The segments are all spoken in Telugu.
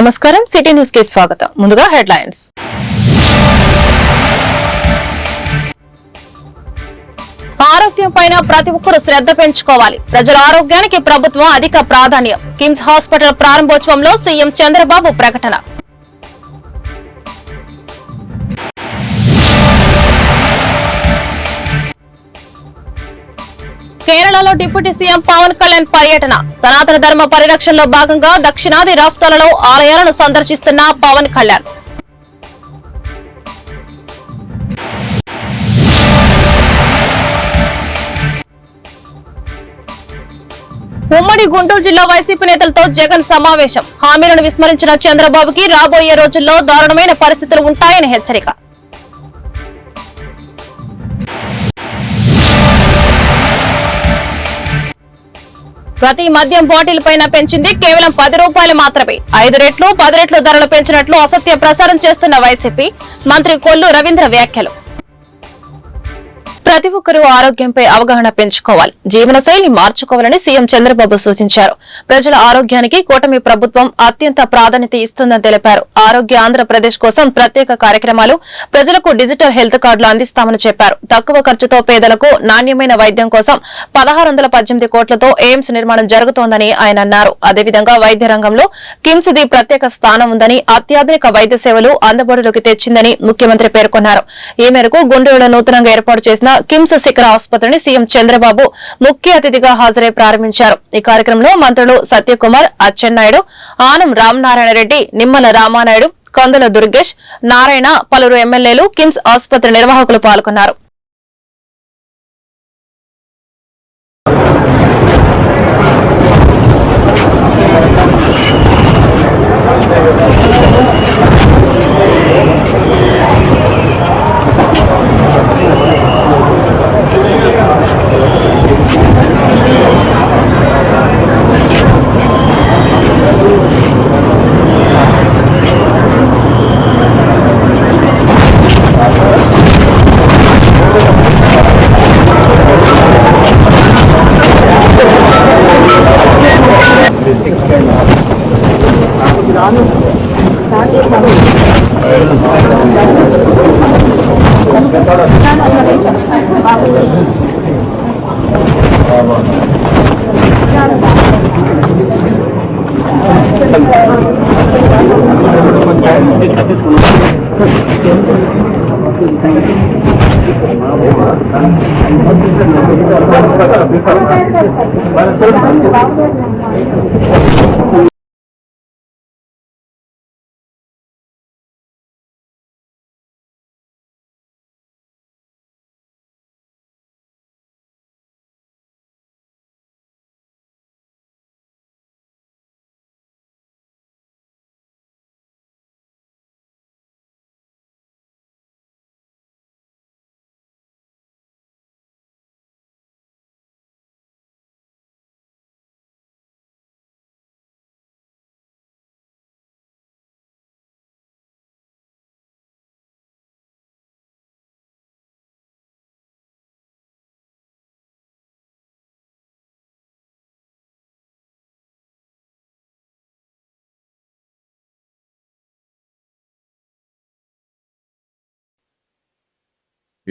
నమస్కారం సిటీ న్యూస్ కి స్వాగతం. ముందుగా హెడ్లైన్స్. ఆరోగ్యం పైన ప్రతి ఒక్కరూ శ్రద్ధ పెంచుకోవాలి. ప్రజల ఆరోగ్యానికి ప్రభుత్వం అధిక ప్రాధాన్యం. కిమ్స్ హాస్పిటల్ ప్రారంభోత్సవంలో సీఎం చంద్రబాబు ప్రకటన. కేరళలో డిప్యూటీ సీఎం పవన్ కళ్యాణ్ పర్యటన. సనాతన ధర్మ పరిరక్షణలో భాగంగా దక్షిణాది రాష్ట్రాలలో ఆలయాలను సందర్శిస్తున్న పవన్ కళ్యాణ్. ఉమ్మడి గుంటూరు జిల్లా వైసీపీ నేతలతో జగన్ సమావేశం. హామీలను విస్మరించిన చంద్రబాబుకి రాబోయే రోజుల్లో దారుణమైన పరిస్థితులు ఉంటాయని హెచ్చరిక. ప్రతి మద్యం బాటిల్ పైన పెంచింది కేవలం 10 రూపాయలు మాత్రమే. 5 రెట్లు 10 రెట్లు ధరలు పెంచినట్లు అసత్య ప్రసారం చేస్తున్న వైసీపీ మంత్రి కొల్లు రవీంద్ర వ్యాఖ్యలు. ప్రతి ఒక్కరూ ఆరోగ్యంపై అవగాహన పెంచుకోవాలి, జీవనశైలి మార్చుకోవాలని సీఎం చంద్రబాబు సూచించారు. ప్రజల ఆరోగ్యానికి కూటమి ప్రభుత్వం అత్యంత ప్రాధాన్యత ఇస్తుందని తెలిపారు. ఆరోగ్య ఆంధ్రప్రదేశ్ కోసం ప్రత్యేక కార్యక్రమాలు, ప్రజలకు డిజిటల్ హెల్త్ కార్డులు అందిస్తామని చెప్పారు. తక్కువ ఖర్చుతో పేదలకు నాణ్యమైన వైద్యం కోసం 1618 కోట్లతో ఎయిమ్స్ నిర్మాణం జరుగుతోందని ఆయన అన్నారు. అదేవిధంగా వైద్య రంగంలో కిమ్స్ ది ప్రత్యేక స్థానం ఉందని, అత్యాధునిక వైద్య సేవలు అందుబాటులోకి తెచ్చిందని ముఖ్యమంత్రి పేర్కొన్నారు. ఈ మేరకు గుంటూరులో నూతనంగా ఏర్పాటు చేసిన కిమ్స్ శిఖర ఆసుపత్రిని సీఎం చంద్రబాబు ముఖ్య అతిథిగా హాజరై ప్రారంభించారు. ఈ కార్యక్రమంలో మంత్రులు సత్యకుమార్, అచ్చెన్నాయుడు, ఆనం రామనారాయణ రెడ్డి, నిమ్మల రామానాయుడు, కందుల దుర్గేష్, నారాయణ, పలువురు ఎమ్మెల్యేలు, కిమ్స్ ఆసుపత్రి నిర్వాహకులు పాల్గొన్నారు.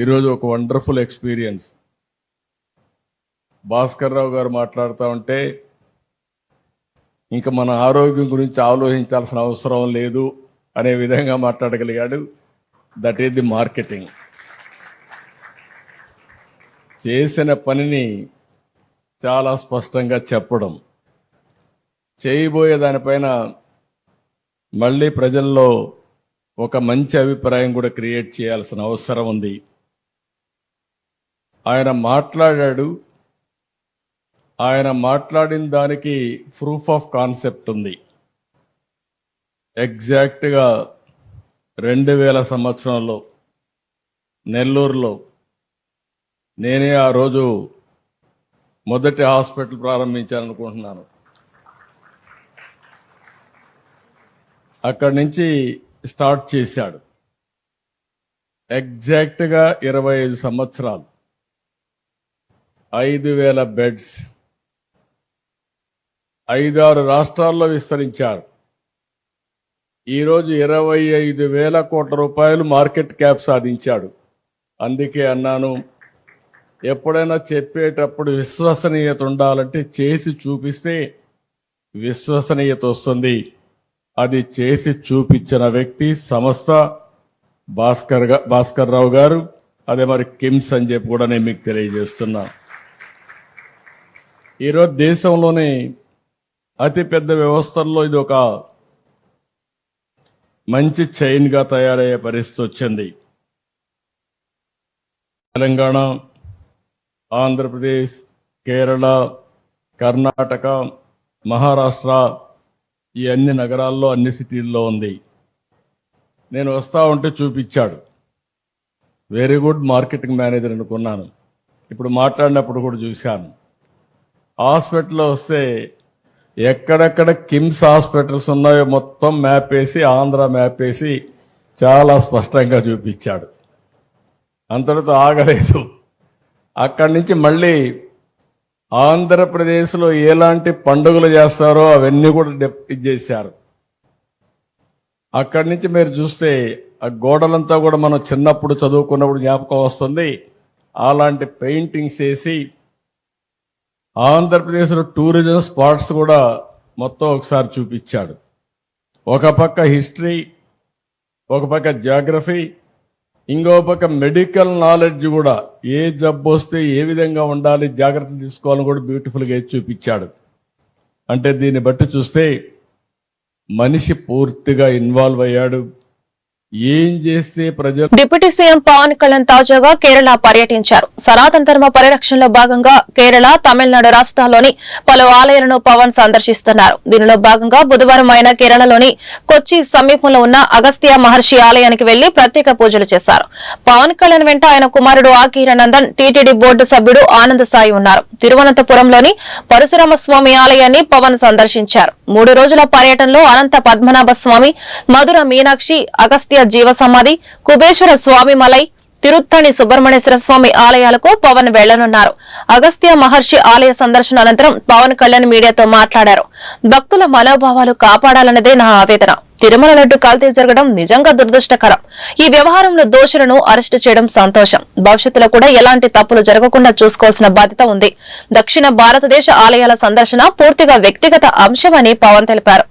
ఈరోజు ఒక వండర్ఫుల్ ఎక్స్పీరియన్స్. భాస్కర్ రావు గారు మాట్లాడుతూ ఉంటే ఇంకా మన ఆరోగ్యం గురించి ఆలోచించాల్సిన అవసరం లేదు అనే విధంగా మాట్లాడగలిగాడు. That is the marketing. చేసిన పనిని చాలా స్పష్టంగా చెప్పడం, చేయబోయే దానిపైన మళ్ళీ ప్రజల్లో ఒక మంచి అభిప్రాయం కూడా క్రియేట్ చేయాల్సిన అవసరం ఉంది. ఆయన మాట్లాడాడు. ఆయన మాట్లాడిన దానికి ప్రూఫ్ ఆఫ్ కాన్సెప్ట్ ఉంది. ఎగ్జాక్ట్గా 2000 సంవత్సరంలో నెల్లూరులో నేనే ఆ రోజు మొదటి హాస్పిటల్ ప్రారంభించాలనుకుంటున్నాను. అక్కడి నుంచి స్టార్ట్ చేశాడు. ఎగ్జాక్ట్గా 25 సంవత్సరాలు, 5000 బెడ్స్, 5-6 రాష్ట్రాల్లో విస్తరించారు. ఈరోజు 25,000 కోట్ల రూపాయలు మార్కెట్ క్యాప్ సాధించాడు. అందుకే అన్నాను, ఎప్పుడైనా చెప్పేటప్పుడు విశ్వసనీయత ఉండాలంటే చేసి చూపిస్తే విశ్వసనీయత వస్తుంది. అది చేసి చూపించిన వ్యక్తి సంస్థ భాస్కర్ రావు గారు, అదే మరి కిమ్స్ అని చెప్పి కూడా నేను మీకు తెలియజేస్తున్నా. ఈరోజు దేశంలోనే అతిపెద్ద వ్యవస్థల్లో ఇది ఒక మంచి చైన్గా తయారయ్యే పరిస్థితి వచ్చింది. తెలంగాణ, ఆంధ్రప్రదేశ్, కేరళ, కర్ణాటక, మహారాష్ట్ర ఈ అన్ని నగరాల్లో అన్ని సిటీల్లో ఉంది. నేను వస్తా ఉంటే చూపించాడు. వెరీ గుడ్ మార్కెటింగ్ మేనేజర్ అనుకున్నాను. ఇప్పుడు మాట్లాడినప్పుడు కూడా చూశాను. హాస్పిటల్లో వస్తే ఎక్కడెక్కడ కిమ్స్ హాస్పిటల్స్ ఉన్నాయో మొత్తం మ్యాప్ వేసి, ఆంధ్ర మ్యాప్ వేసి చాలా స్పష్టంగా చూపించాడు. అంతటితో ఆగలేదు. అక్కడి నుంచి మళ్ళీ ఆంధ్రప్రదేశ్లో ఎలాంటి పండుగలు చేస్తారో అవన్నీ కూడా ఇచ్చేశారు. అక్కడి నుంచి మీరు చూస్తే ఆ గోడలంతా కూడా మనం చిన్నప్పుడు చదువుకున్నప్పుడు జ్ఞాపకం వస్తుంది. అలాంటి పెయింటింగ్స్ వేసి ఆంధ్రప్రదేశ్లో టూరిజం స్పాట్స్ కూడా మొత్తం ఒకసారి చూపించాడు. ఒక పక్క హిస్టరీ, ఒక పక్క జాగ్రఫీ, ఇంకో పక్క మెడికల్ నాలెడ్జ్ కూడా, ఏ జబ్బు వస్తే ఏ విధంగా ఉండాలి, జాగ్రత్తలు తీసుకోవాలని కూడా బ్యూటిఫుల్గా చూపించాడు. అంటే దీన్ని బట్టి చూస్తే మనిషి పూర్తిగా ఇన్వాల్వ్ అయ్యాడు. ఏం చేస్తే ప్రజలు. డిప్యూటీ సీఎం పవన్ కళ్యాణ్ తాజాగా కేరళ పర్యటించారు. సనాతన ధర్మ పరిరక్షణలో భాగంగా కేరళ, తమిళనాడు రాష్ట్రాల్లోని పలు ఆలయాలను పవన్ సందర్శిస్తున్నారు. దీనిలో భాగంగా బుధవారం ఆయన కేరళలోని కొచ్చి సమీపంలో ఉన్న అగస్త్య మహర్షి ఆలయానికి వెళ్లి ప్రత్యేక పూజలు చేశారు. పవన్ కళ్యాణ్ వెంట ఆయన కుమారుడు ఆకీరనందన్, టీటీడీ బోర్డు సభ్యుడు ఆనంద్ సాయి ఉన్నారు. తిరువనంతపురంలోని పరశురామ స్వామి ఆలయాన్ని పవన్ సందర్శించారు. 3 రోజుల పర్యటనలో అనంత పద్మనాభ స్వామి, మధుర మీనాక్షి, అగస్త్య జీవ సమాధి, కుబేశ్వర స్వామి మలై, తిరుత్తణి సుబ్రహ్మణ్యేశ్వర స్వామి ఆలయాలకు పవన్ వెళ్లనున్నారు. అగస్త్య మహర్షి ఆలయ సందర్శన అనంతరం పవన్ కళ్యాణ్ మీడియాతో మాట్లాడారు. భక్తుల మనోభావాలు కాపాడాలన్నదే నా ఆవేదన. తిరుమల లడ్డు కల్తీ జరగడం నిజంగా దురదృష్టకరం. ఈ వ్యవహారంలో దోషులను అరెస్టు చేయడం సంతోషం. భవిష్యత్తులో కూడా ఎలాంటి తప్పులు జరగకుండా చూసుకోవాల్సిన బాధ్యత ఉంది. దక్షిణ భారతదేశ ఆలయాల సందర్శన పూర్తిగా వ్యక్తిగత అంశమని పవన్ తెలిపారు.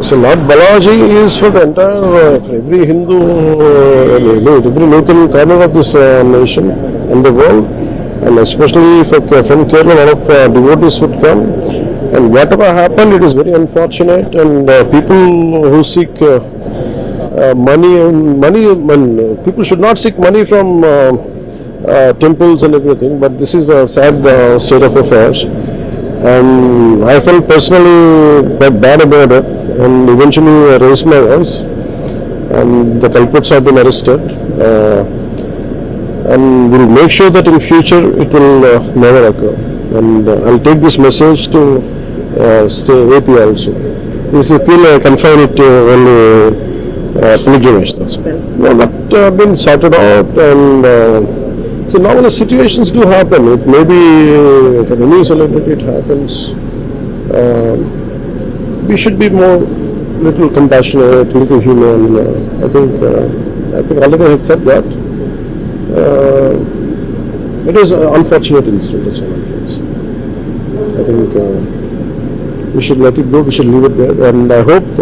So Lord Balaji is for the entire, for every Hindu, every local corner of this nation and the world, and especially from Kerala, a lot of devotees would come. And whatever happened, it is very unfortunate. And people who seek money, people should not seek money from temples and everything. But this is a sad state of affairs. And I felt personally quite bad about it, and eventually raised my voice, and the culprits have been arrested, and we'll make sure that in future it will never occur. And I'll take this message to AP also. This appeal I confine it to only pilgrimage. No, that been sorted out, and so normally situations do happen. It may be for any celebrity it happens. We should be more little compassionate, little human. I think already I had said that. It is an unfortunate incident. That's all I can say. I think we should let it go. We should leave it there, and I hope.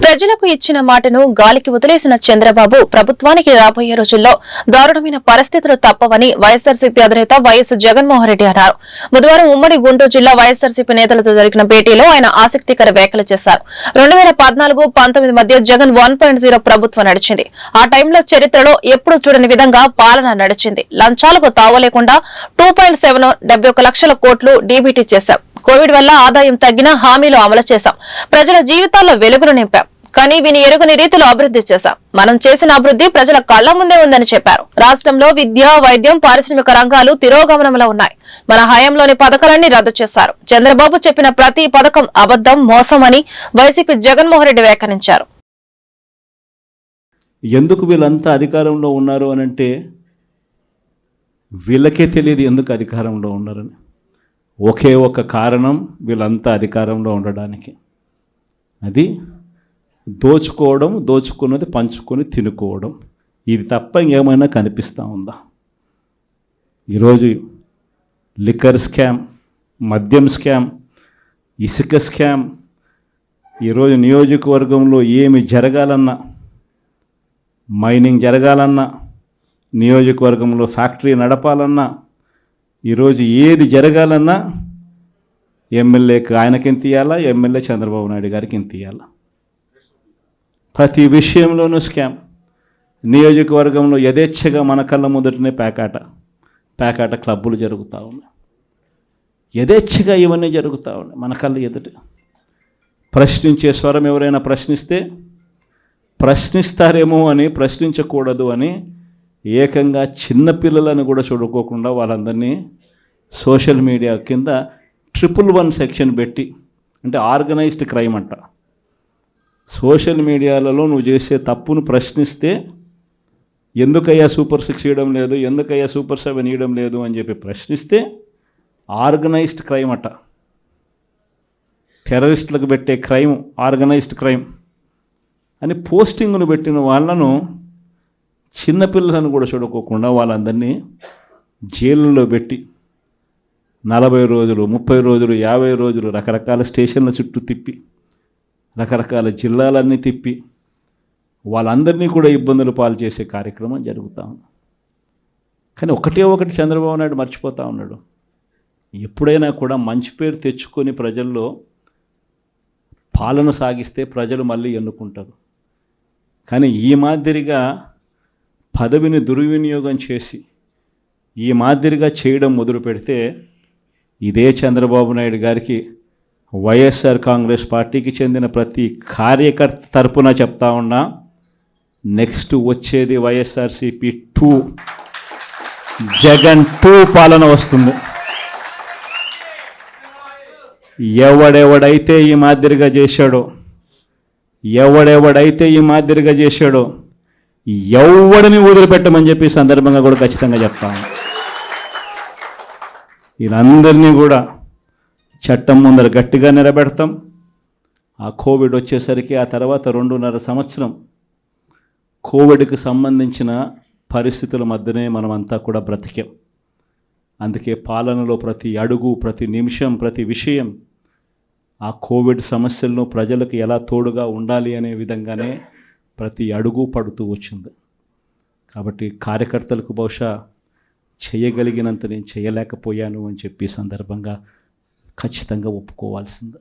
ప్రజలకు ఇచ్చిన మాటను గాలికి వదిలేసిన చంద్రబాబు ప్రభుత్వానికి రాబోయే రోజుల్లో దారుణమైన పరిస్థితులు తప్పవని వైఎస్సార్సీపీ అధినేత వైఎస్ జగన్మోహన్ రెడ్డి అన్నారు. బుధవారం ఉమ్మడి గుంటూరు జిల్లా వైఎస్సార్సీపీ నేతలతో జరిగిన భేటీలో ఆయన ఆసక్తికర వ్యాఖ్యలు చేశారు. 2014-19 మధ్య జగన్ 1.0 ప్రభుత్వం నడిచింది. ఆ టైంలో చరిత్రలో ఎప్పుడూ చూడని విధంగా పాలన నడిచింది. లంచాలకు తావు లేకుండా 2.7 71 లక్షల కోట్లు డీబీటీ చేశాం. కోవిడ్ వల్ల ఆదాయం తగ్గిన హామీలు అమలు చేశాం. ప్రజల జీవితాల్లో వెలుగులు నింపాం. కానీ విని ఎరుగని రీతిలో అభివృద్ధి చేశాం. మనం చేసిన అభివృద్ధి ప్రజల కళ్ల ముందే ఉందని చెప్పారు. రాష్ట్రంలో విద్య, వైద్యం, పారిశ్రామిక రంగాలు తిరోగమనంలో ఉన్నాయి. మన హయాంలోని పథకాలన్నీ రద్దు చేశారు. చంద్రబాబు చెప్పిన ప్రతి పథకం అబద్దం, మోసం అని వైసీపీ జగన్మోహన్ రెడ్డి వ్యాఖ్యానించారు. ఎందుకు వీళ్ళంతా అధికారంలో ఉన్నారు అని అంటే వీళ్ళకే తెలియదు ఎందుకు అధికారంలో ఉన్నారని. ఒకే ఒక కారణం వీళ్ళంతా అధికారంలో ఉండడానికి, అది దోచుకోవడం, దోచుకున్నది పంచుకొని తినుకోవడం. ఇది తప్ప ఇంకేమైనా కనిపిస్తూ ఉందా? ఈరోజు లిక్కర్ స్కామ్, మద్యం స్కామ్, ఇసుక స్కామ్, ఈరోజు నియోజకవర్గంలో ఏమి జరగాలన్నా, మైనింగ్ జరగాలన్నా, నియోజకవర్గంలో ఫ్యాక్టరీ నడపాలన్నా, ఈరోజు ఏది జరగాలన్నా ఎమ్మెల్యేకి ఆయనకి ఎంత ఇవ్వాలా, ఎమ్మెల్యే చంద్రబాబు నాయుడు గారికి ఎంత ఇవ్వాలా. ప్రతి విషయంలోనూ స్కామ్. నియోజకవర్గంలో యథేచ్ఛగా మన కళ్ళ మొదటనే పేకాట క్లబ్బులు జరుగుతూ ఉన్నాయి. యథేచ్ఛగా ఇవన్నీ జరుగుతూ ఉన్నాయి మన కళ్ళ ఎదుట. ప్రశ్నించే స్వరం ఎవరైనా ప్రశ్నిస్తారేమో అని, ప్రశ్నించకూడదు అని ఏకంగా చిన్నపిల్లలను కూడా చూడుకోకుండా వాళ్ళందరినీ సోషల్ మీడియా కింద 111 సెక్షన్ పెట్టి, అంటే ఆర్గనైజ్డ్ క్రైమ్ అంట. సోషల్ మీడియాలలో నువ్వు చేసే తప్పును ప్రశ్నిస్తే ఎందుకయ్యా సూపర్ 6 ఇవ్వడం లేదు, ఎందుకయ్యా సూపర్ 7 ఇవ్వడం లేదు అని చెప్పి ప్రశ్నిస్తే ఆర్గనైజ్డ్ క్రైమ్ అట. టెర్రరిస్టులకు పెట్టే క్రైమ్ ఆర్గనైజ్డ్ క్రైమ్ అని పోస్టింగ్ను పెట్టిన వాళ్ళను, చిన్నపిల్లలను కూడా చూడుకోకుండా వాళ్ళందరినీ జైళ్ళలో పెట్టి 40 రోజులు, 30 రోజులు, 50 రోజులు రకరకాల స్టేషన్ల చుట్టూ తిప్పి, రకరకాల జిల్లాలన్నీ తిప్పి వాళ్ళందరినీ కూడా ఇబ్బందులు పాలు చేసే కార్యక్రమం జరుగుతూ ఉంది. కానీ ఒకటి చంద్రబాబు నాయుడు మర్చిపోతూ ఉన్నాడు. ఎప్పుడైనా కూడా మంచి పేరు తెచ్చుకొని ప్రజల్లో పాలన సాగిస్తే ప్రజలు మళ్ళీ ఎన్నుకుంటారు. కానీ ఈ మాదిరిగా పదవిని దుర్వినియోగం చేసి ఈ మాదిరిగా చేయడం మొదలు పెడితే ఇదే చంద్రబాబు నాయుడు గారికి వైఎస్ఆర్ కాంగ్రెస్ పార్టీకి చెందిన ప్రతి కార్యకర్త తరపున చెప్తా ఉన్నా, నెక్స్ట్ వచ్చేది వైఎస్ఆర్సీపీ 2, జగన్ 2 పాలన వస్తుంది. ఎవడెవడైతే ఈ మాదిరిగా చేశాడో ఎవడిని వదిలిపెట్టమని చెప్పి సందర్భంగా కూడా ఖచ్చితంగా చెప్తాను. వీళ్ళందరినీ కూడా చట్టం ముందర గట్టిగా నిలబెడతాం. ఆ కోవిడ్ వచ్చేసరికి ఆ తర్వాత 2.5 సంవత్సరం కోవిడ్కి సంబంధించిన పరిస్థితుల మధ్యనే మనమంతా కూడా బ్రతికాం. అందుకే పాలనలో ప్రతి అడుగు, ప్రతి నిమిషం, ప్రతి విషయం ఆ కోవిడ్ సమస్యలను ప్రజలకు ఎలా తోడుగా ఉండాలి అనే విధంగానే ప్రతి అడుగు పడుతూ వచ్చింది. కాబట్టి కార్యకర్తలకు బహుశా చేయగలిగినంత నేను చేయలేకపోయాను అని చెప్పి సందర్భంగా ఖచ్చితంగా ఒప్పుకోవాల్సింది.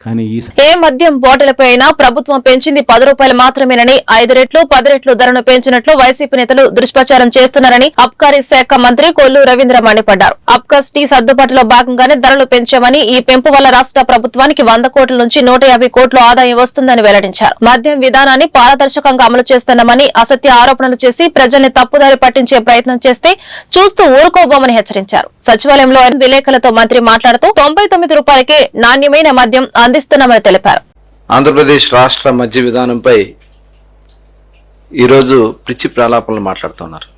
కానీ ఏ మద్యం బాటిల్పై అయినా ప్రభుత్వం పెంచింది 10 రూపాయలు మాత్రమేనని, 5 రెట్లు 10 రెట్లు ధరను పెంచినట్లు వైసీపీ నేతలు దుష్ప్రచారం చేస్తున్నారని అబ్కారీ శాఖ మంత్రి కొల్లు రవీంద్ర మండిపడ్డారు. అబ్కాస్ టీ సర్దుబాటులో భాగంగానే ధరలు పెంచామని, ఈ పెంపు వల్ల రాష్ట్ర ప్రభుత్వానికి 100 కోట్ల నుంచి 150 కోట్ల ఆదాయం వస్తుందని వెల్లడించారు. మద్యం విధానాన్ని పారదర్శకంగా అమలు చేస్తున్నామని, అసత్య ఆరోపణలు చేసి ప్రజల్ని తప్పుదారి పట్టించే ప్రయత్నం చేస్తే చూస్తూ ఊరుకోబోమని హెచ్చరించారు. సచివాలయంలో విలేకరులతో మంత్రి మాట్లాడుతూ 99 రూపాయలకే నాణ్యమైన మద్యం అందిస్తున్నామని తెలిపారు. ఆంధ్రప్రదేశ్ రాష్ట్ర మద్య విధానంపై ఈరోజు పిచ్చి ప్రలాపనలు మాట్లాడుతున్నారు.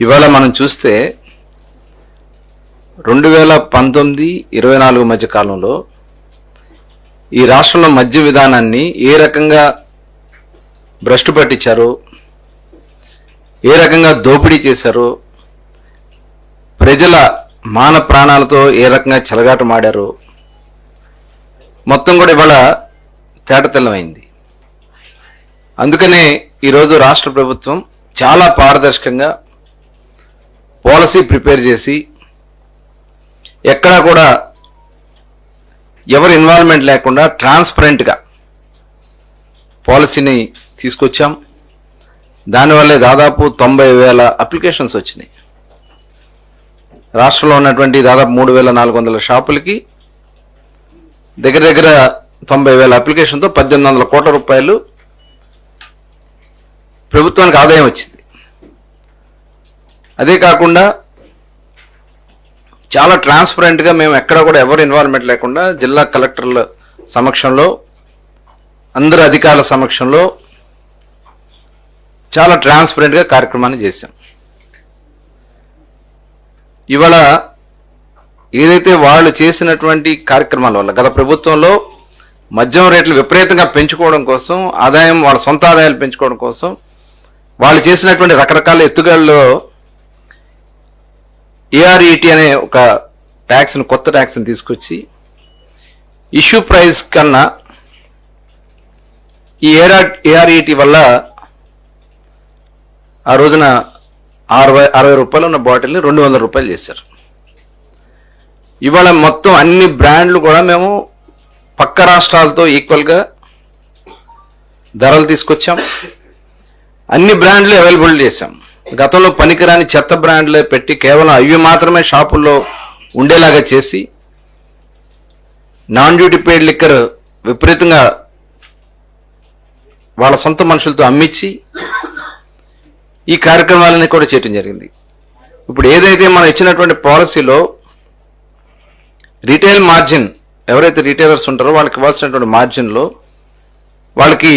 ఇవాళ మనం చూస్తే 2019-24 మధ్య కాలంలో ఈ రాష్ట్రంలో మద్య విధానాన్ని ఏ రకంగా భ్రష్టు పట్టించారో, ఏ రకంగా దోపిడీ చేశారో, ప్రజల మాన ప్రాణాలతో ఏ రకంగా చెలగాటమాడారో మొత్తం కూడా ఇవాళ తేటతెల్లమైంది. అందుకనే ఈరోజు రాష్ట్ర ప్రభుత్వం చాలా పారదర్శకంగా పాలసీ ప్రిపేర్ చేసి ఎక్కడా కూడా ఎవరి ఇన్వాల్వ్మెంట్ లేకుండా ట్రాన్స్పరెంట్గా పాలసీని తీసుకొచ్చాం. దానివల్లే దాదాపు 90,000 అప్లికేషన్స్ వచ్చినాయి. రాష్ట్రంలో ఉన్నటువంటి దాదాపు 3,400 షాపులకి దగ్గర దగ్గర 90,000 అప్లికేషన్తో 1,800 కోట్ల రూపాయలు ప్రభుత్వానికి ఆదాయం వచ్చింది. అదే కాకుండా చాలా ట్రాన్స్పరెంట్గా మేము ఎక్కడ కూడా ఎవరు ఇన్వాల్వ్మెంట్ లేకుండా జిల్లా కలెక్టర్ల సమక్షంలో అందరు అధికారుల సమక్షంలో చాలా ట్రాన్స్పరెంట్గా కార్యక్రమాన్ని చేశాం. ఇవాళ ఏదైతే వాళ్ళు చేసినటువంటి కార్యక్రమాల వల్ల గత ప్రభుత్వంలో మద్యం రేట్లు విపరీతంగా పెంచుకోవడం కోసం, ఆదాయం వాళ్ళ సొంత ఆదాయాలు పెంచుకోవడం కోసం వాళ్ళు చేసినటువంటి రకరకాల ఎత్తుగడల్లో ఏఆర్ఈటీ అనే ఒక ట్యాక్స్ని, కొత్త ట్యాక్స్ని తీసుకొచ్చి ఇష్యూ ప్రైస్ కన్నా ఈ ఏఆర్ఈటీ వల్ల ఆ రోజున 60 రూపాయలు ఉన్న బాటిల్ని 200 రూపాయలు చేశారు. ఇవాళ మొత్తం అన్ని బ్రాండ్లు కూడా మేము పక్క రాష్ట్రాలతో ఈక్వల్గా ధరలు తీసుకొచ్చాం. అన్ని బ్రాండ్లు అవైలబుల్ చేశాం. గతంలో పనికిరాని చెత్త బ్రాండ్లే పెట్టి కేవలం అవి మాత్రమే షాపుల్లో ఉండేలాగా చేసి నాన్ డ్యూటీ పెయిడ్ లిక్కర్ విపరీతంగా వాళ్ళ సొంత మనుషులతో అమ్మించి ఈ కార్యక్రమాలని కూడా చేయటం జరిగింది. ఇప్పుడు ఏదైతే మనం ఇచ్చినటువంటి పాలసీలో రీటైల్ మార్జిన్, ఎవరైతే రీటైలర్స్ ఉంటారో వాళ్ళకి ఇవ్వాల్సినటువంటి మార్జిన్లో వాళ్ళకి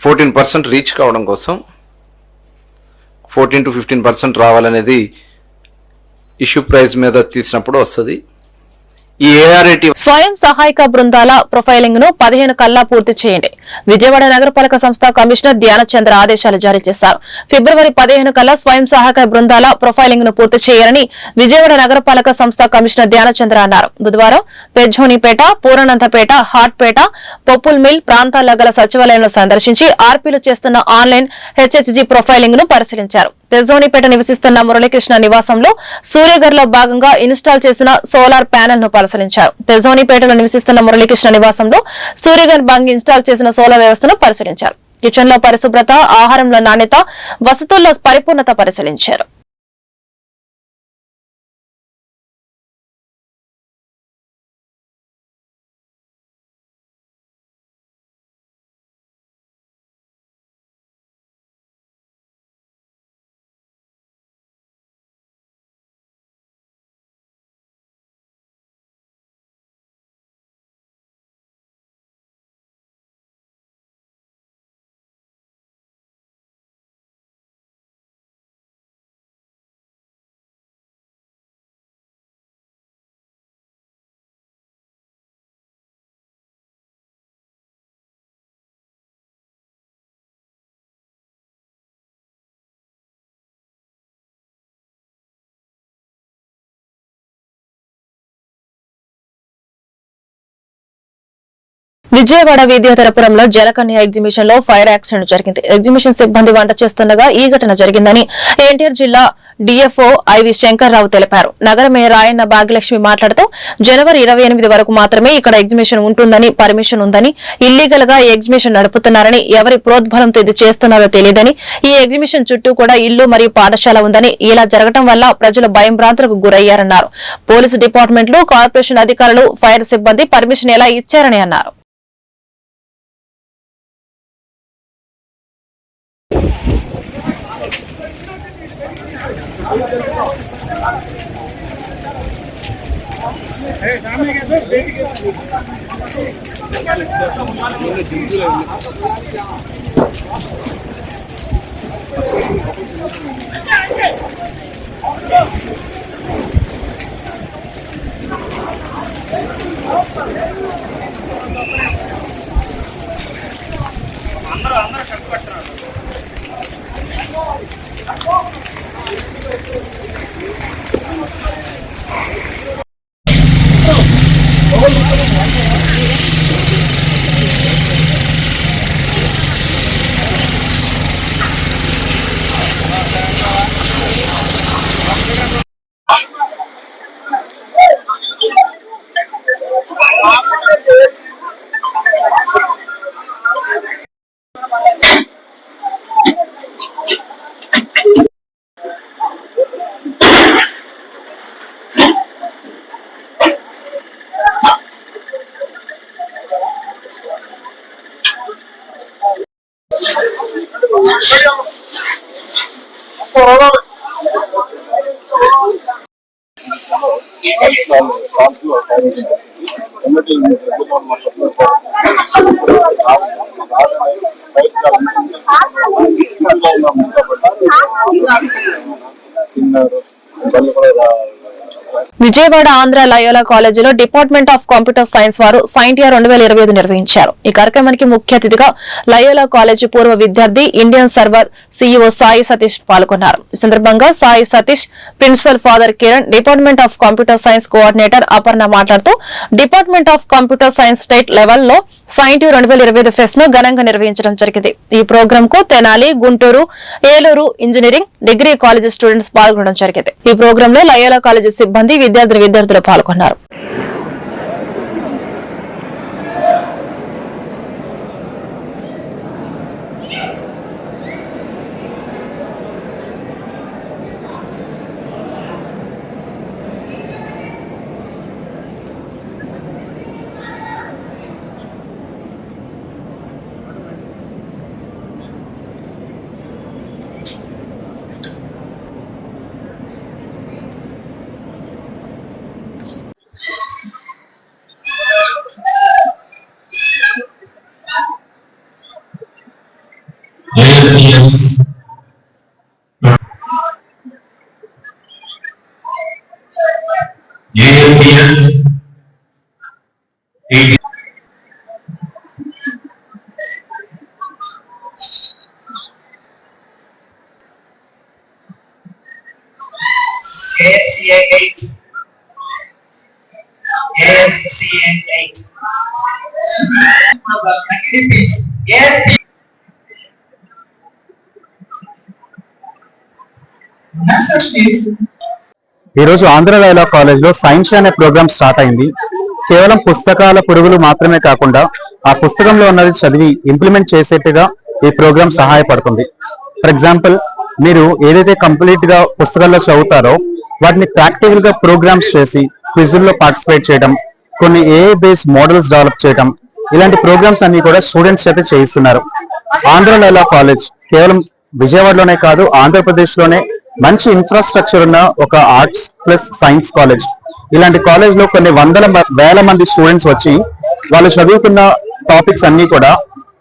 14% రీచ్ కావడం కోసం 14 to 15% రావాలనేది ఇష్యూ ప్రైస్ మీద తీసినప్పుడు వస్తుంది. ఈ ఏఆర్ఐటీ స్వయం సహాయక బృందాల ప్రొఫైలింగ్ ను 15 కల్లా పూర్తి చేయండి. విజయవాడ నగరపాలక సంస్థ కమిషనర్ ధ్యానచంద్ర ఆదేశాలు జారీ చేశారు. ఫిబ్రవరి 15 కల్లా స్వయం సహాయక బృందాల ప్రొఫైలింగ్ ను పూర్తి చేయాలని విజయవాడ నగరపాలక సంస్థ కమిషనర్ ధ్యానచంద్ర అన్నారు. బుధవారం పెజ్జోనిపేట, పూర్ణనంతపేట, హాట్పేట, పొప్పుల్ మిల్ ప్రాంతాల్లో గల సచివాలయంలో సందర్శించి ఆర్పీలు చేస్తున్న ఆన్లైన్ హెచ్హెచ్జీ ప్రొఫైలింగ్ ను పరిశీలించారు. తెజోనిపేట నివసిస్తున్న మురళీకృష్ణ నివాసంలో సూర్యగర్ లో భాగంగా ఇన్స్టాల్ చేసిన సోలార్ ప్యానెల్ ను పరిశీలించారు. తెజోనిపేటలో నివసిస్తున్న మురళీకృష్ణ నివాసంలో సూర్యగర్ భాగంగా ఇన్స్టాల్ చేసిన సోలార్ వ్యవస్థను పరిశీలించారు. కిచెన్ లో పరిశుభ్రత, ఆహారంలో నాణ్యత, వసతుల్లో పరిపూర్ణత పరిశీలించారు. విజయవాడ విద్యాధరపురంలో జలకన్య ఎగ్జిబిషన్ లో ఫైర్ యాక్సిడెంట్ జరిగింది. ఎగ్జిబిషన్ సిబ్బంది వంట చేస్తుండగా ఈ ఘటన జరిగిందని ఎన్టీఆర్ జిల్లా డిఎఫ్ఓ ఐవి శంకర్రావు తెలిపారు. నగర మేయర్ రాయన్న భాగ్యలక్ష్మి మాట్లాడుతూ జనవరి 28 వరకు మాత్రమే ఇక్కడ ఎగ్జిబిషన్ ఉంటుందని, పర్మిషన్ ఉందని, ఇల్లీగల్ గా ఈ ఎగ్జిబిషన్ నడుపుతున్నారని, ఎవరి ప్రోద్బలంతో ఇది చేస్తున్నారో తెలియదని, ఈ ఎగ్జిబిషన్ చుట్టూ కూడా ఇల్లు మరియు పాఠశాల ఉందని, ఇలా జరగడం వల్ల ప్రజలు భయంభ్రాంతులకు గురయ్యారన్నారు. పోలీసు డిపార్ట్మెంట్లు, కార్పొరేషన్ అధికారులు, ఫైర్ సిబ్బంది పర్మిషన్ ఎలా ఇచ్చారని అన్నారు. విజయవాడ ఆంధ్ర లయోలా కాలేజీలో డిపార్ట్మెంట్ ఆఫ్ కంప్యూటర్ సైన్స్ వారు సైంటియర్ 2025 నిర్వహించారు. ఈ కార్యక్రమానికి ముఖ్య అతిథిగా లయోలా కాలేజీ పూర్వ విద్యార్థి Indian server CEO Sai Satish పాల్గొన్నారు. ఈ సందర్భంగా Sai Satish, principal father Kiran, department of computer science coordinator Aparna మాట్లాడుతూ department of computer science state లెవెల్లో సైంటియర్ 2025 ఫెస్ట్ ను ఘనంగా నిర్వహించడం జరిగింది. ఈ ప్రోగ్రామ్ కు Tenali, Guntur, Eluru engineering, degree college students పాల్గొనడం జరిగింది. ఈ ప్రోగ్రామ్ లో లయోలా కాలేజీ సిబ్బంది, విద్యార్థులు పాల్గొన్నారు. ఈ రోజు ఆంధ్ర లయోలా కాలేజ్ లో సైన్స్ అనే ప్రోగ్రామ్ స్టార్ట్ అయింది. కేవలం పుస్తకాల పురుగులు మాత్రమే కాకుండా ఆ పుస్తకంలో ఉన్నది చదివి ఇంప్లిమెంట్ చేసేట్టుగా ఈ ప్రోగ్రామ్ సహాయపడుతుంది. ఫర్ ఎగ్జాంపుల్, మీరు ఏదైతే కంప్లీట్ గా పుస్తకాల్లో చదువుతారో వాటిని ప్రాక్టికల్ గా ప్రోగ్రామ్స్ చేసి క్విజ్ల్లో పార్టిసిపేట్ చేయడం, కొన్ని ఏఐ బేస్డ్ మోడల్స్ డెవలప్ చేయడం, ఇలాంటి ప్రోగ్రామ్స్ అన్ని కూడా స్టూడెంట్స్ అయితే చేయిస్తున్నారు. ఆంధ్ర లయోలా కాలేజ్ కేవలం విజయవాడలోనే కాదు, ఆంధ్రప్రదేశ్ లోనే మంచి ఇన్ఫ్రాస్ట్రక్చర్ ఉన్న ఒక ఆర్ట్స్ ప్లస్ సైన్స్ కాలేజ్. ఇలాంటి కాలేజ్ లో కొన్ని వేల మంది స్టూడెంట్స్ వచ్చి వాళ్ళు చదువుకున్న టాపిక్స్ అన్ని కూడా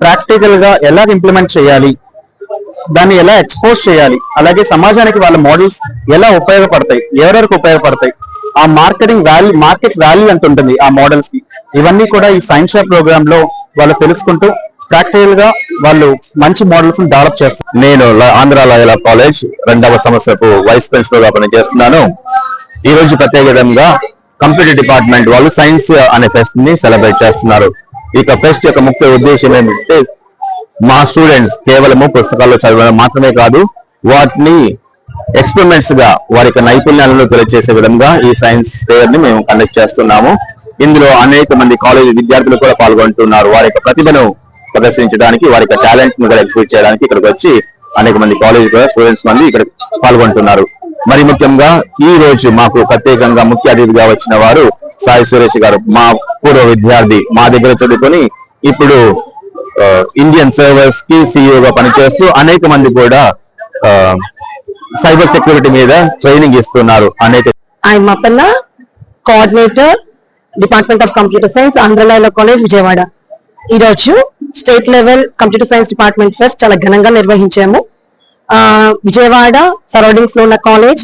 ప్రాక్టికల్ గా ఎలా ఇంప్లిమెంట్ చేయాలి, దాన్ని ఎలా ఎక్స్పోజ్ చేయాలి, అలాగే సమాజానికి వాళ్ళ మోడల్స్ ఎలా ఉపయోగపడతాయి, ఎవరెవరికి ఉపయోగపడతాయి, ఆ మార్కెట్ వాల్యూ ఎంత ఉంటుంది ఆ మోడల్స్ కి, ఇవన్నీ కూడా ఈ సైన్స్ షాప్ ప్రోగ్రామ్ లో వాళ్ళు తెలుసుకుంటూ ప్రాక్టికల్ గా వాళ్ళు మంచి మోడల్స్ డెవలప్ చేస్తారు. నేను ఆంధ్ర లయోలా కాలేజ్ 2వ సంవత్సరపు వైస్ ప్రిన్సిపల్ గా పనిచేస్తున్నాను. ఈ రోజు ప్రత్యేకంగా కంప్యూటర్ డిపార్ట్మెంట్ వాళ్ళు సైన్స్ అనే ఫెస్ట్ ని సెలబ్రేట్ చేస్తున్నారు. ఇక ఫెస్ట్ యొక్క ముఖ్య ఉద్దేశం ఏమిటంటే మా స్టూడెంట్స్ కేవలము పుస్తకాల్లో చదవడం మాత్రమే కాదు, వాటిని ఎక్స్పెరిమెంట్స్ గా వారి యొక్క నైపుణ్యాలను తెలియజేసే విధంగా ఈ సైన్స్ ఫెయిర్ ని మేము కండక్ట్ చేస్తున్నాము. ఇందులో అనేక మంది కాలేజ్ విద్యార్థులు కూడా పాల్గొంటున్నారు. వారి యొక్క ప్రతిభను ప్రదర్శించడానికి, వారి యొక్క టాలెంట్ ను కూడా ఎక్స్ప్లోర్ చేయడానికి ఇక్కడికి వచ్చి అనేక మంది కాలేజ్ స్టూడెంట్స్ మంది ఇక్కడ పాల్గొంటున్నారు. మరి ముఖ్యంగా ఈ రోజు మాకు ప్రత్యేకంగా ముఖ్య అతిథిగా వచ్చిన వారు సాయి సురేష్ గారు, మా పూర్వ విద్యార్థి, మా దగ్గర చదువుకొని ఇప్పుడు ఇండియన్ సర్వర్స్ కి సీఈఓగా పనిచేస్తూ అనేక మంది కూడా సైబర్ సెక్యూరిటీ మీద ట్రైనింగ్ ఇస్తున్నారు. I'm Apanna, coordinator, Department of Computer Science, Andhra Lyola College, Vijayawada. ఈ రోజు state level computer science department fest చాలా ఘనంగా నిర్వహించాము. విజయవాడ సరౌండింగ్స్ లో ఉన్న college,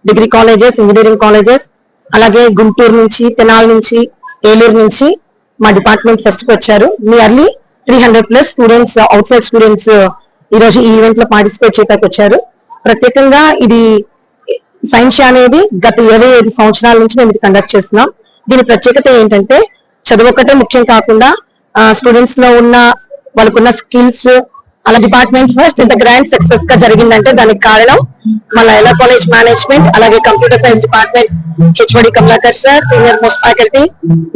degree colleges, engineering colleges, అలాగే గుంటూరు నుంచి, తెనాలి నుంచి, ఏలూరు నుంచి మా డిపార్ట్మెంట్ ఫెస్ట్ కి వచ్చారు. Nearly 300+ students, out side students ఈ రోజు ఈ ఈవెంట్ లో పార్టిసిపేట్ చేయడానికి వచ్చారు. ప్రత్యేకంగా ఇది సైన్స్ అనేది గత 25 సంవత్సరాల నుంచి మేము ఇది కండక్ట్ చేస్తున్నాం. దీని ప్రత్యేకత ఏంటంటే చదువు ఒకటే ముఖ్యం కాకుండా స్టూడెంట్స్ లో ఉన్న వాళ్ళకున్న స్కిల్స్, అలా డిపార్ట్మెంట్ ఫస్ట్ ఇంత గ్రాండ్ సక్సెస్ గా జరిగిందంటే దానికి కారణం మన లయోలా కాలేజ్ మేనేజ్మెంట్, అలాగే computer science department HOD Kamalakar sir, senior most faculty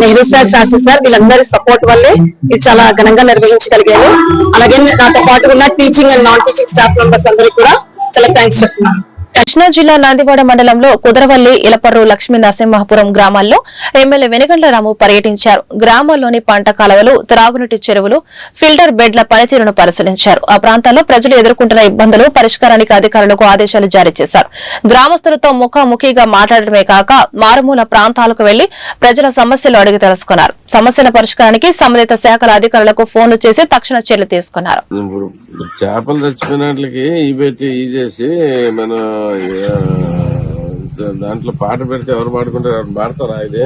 Nehru sir, Sastri sir, వీళ్ళందరి సపోర్ట్ వల్లే ఇది చాలా ఘనంగా నిర్వహించగలిగాను. అలాగే నాతో పాటు ఉన్న teaching and non teaching staff members అందరికీ కూడా చాలా థ్యాంక్స్ చెప్తున్నాను. కృష్ణా జిల్లా నందివాడ మండలంలో కుదరవల్లి ఇలపర్రు లక్ష్మీ నరసింహపురం గ్రామాల్లో ఎమ్మెల్యే వెనుగండ్ల రాము పర్యటించారు. గ్రామాల్లోని పంట కాలువలు, త్రాగునీటి చెరువులు, ఫిల్టర్ బెడ్ల పనితీరును పరిశీలించారు. ఆ ప్రాంతాల్లో ప్రజలు ఎదుర్కొంటున్న ఇబ్బందులు పరిష్కారానికి అధికారులకు ఆదేశాలు జారీ చేశారు. గ్రామస్తులతో ముఖాముఖిగా మాట్లాడటమే కాక మారుమూల ప్రాంతాలకు వెళ్లి ప్రజల సమస్యలు అడిగి తెలుసుకున్నారు. సమస్యల పరిష్కారానికి సంబంధిత శాఖల అధికారులకు ఫోన్లు చేసి తక్షణ చర్యలు తీసుకున్నారు. చేపలు తెచ్చుకున్నట్లకి ఈ చేసి మన దాంట్లో పాట పెడితే ఎవరు పాడుకుంటారు? ఎవరు పాడతారా? ఇది